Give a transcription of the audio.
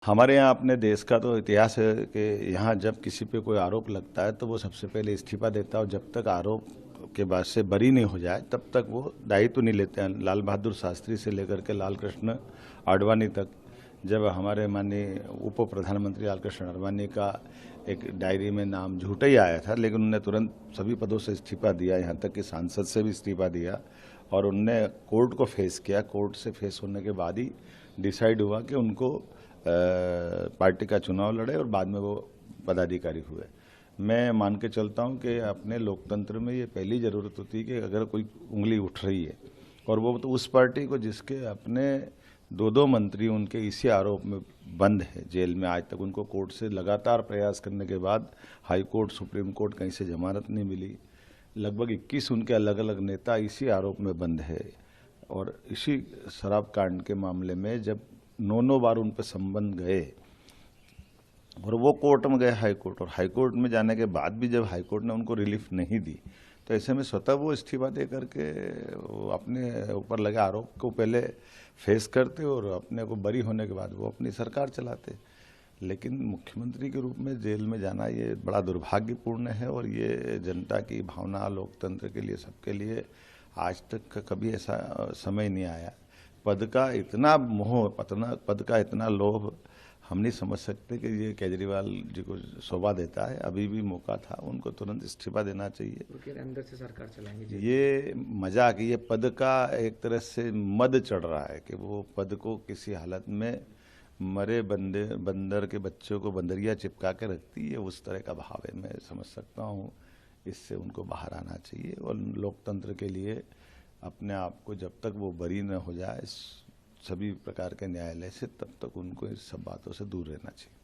हमारे यहाँ अपने देश का तो इतिहास है कि यहाँ जब किसी पे कोई आरोप लगता है तो वो सबसे पहले इस्तीफा देता है और जब तक आरोप के बाद से बरी नहीं हो जाए तब तक वो दायित्व नहीं लेते हैं। लाल बहादुर शास्त्री से लेकर के लाल कृष्ण आडवाणी तक, जब हमारे माननीय उप प्रधानमंत्री लाल कृष्ण आडवाणी का एक डायरी में नाम झूठा ही आया था, लेकिन उन्होंने तुरंत सभी पदों से इस्तीफा दिया, यहाँ तक कि सांसद से भी इस्तीफा दिया और उनने कोर्ट को फेस किया। कोर्ट से फेस होने के बाद ही डिसाइड हुआ कि उनको पार्टी का चुनाव लड़े और बाद में वो पदाधिकारी हुए। मैं मान के चलता हूं कि अपने लोकतंत्र में ये पहली ज़रूरत होती है कि अगर कोई उंगली उठ रही है और वो तो उस पार्टी को जिसके अपने दो मंत्री उनके इसी आरोप में बंद है जेल में, आज तक उनको कोर्ट से लगातार प्रयास करने के बाद हाई कोर्ट, सुप्रीम कोर्ट कहीं से जमानत नहीं मिली। लगभग 21 उनके अलग अलग नेता इसी आरोप में बंद है और इसी शराब कांड के मामले में जब 9 बार उन पर संबंध गए और वो कोर्ट में गए हाई कोर्ट, और हाई कोर्ट में जाने के बाद भी जब हाई कोर्ट ने उनको रिलीफ नहीं दी तो ऐसे में स्वतः वो इस्तीफा दे करके अपने ऊपर लगे आरोप को पहले फेस करते और अपने को बरी होने के बाद वो अपनी सरकार चलाते। लेकिन मुख्यमंत्री के रूप में जेल में जाना ये बड़ा दुर्भाग्यपूर्ण है और ये जनता की भावना, लोकतंत्र के लिए, सबके लिए आज तक कभी ऐसा समय नहीं आया। पद का इतना मोह, पद का इतना लोभ हम नहीं समझ सकते कि ये केजरीवाल जी को शोभा देता है। अभी भी मौका था, उनको तुरंत इस्तीफा देना चाहिए। अंदर से सरकार चलाएंगे ये मजाक, ये पद का एक तरह से मद चढ़ रहा है कि वो पद को किसी हालत में मरे बंदर के बच्चों को बंदरिया चिपका के रखती है, उस तरह का भाव है। मैं समझ सकता हूँ, इससे उनको बाहर आना चाहिए और लोकतंत्र के लिए अपने आप को जब तक वो बरी न हो जाए सभी प्रकार के न्यायालय से, तब तक उनको इस सब बातों से दूर रहना चाहिए।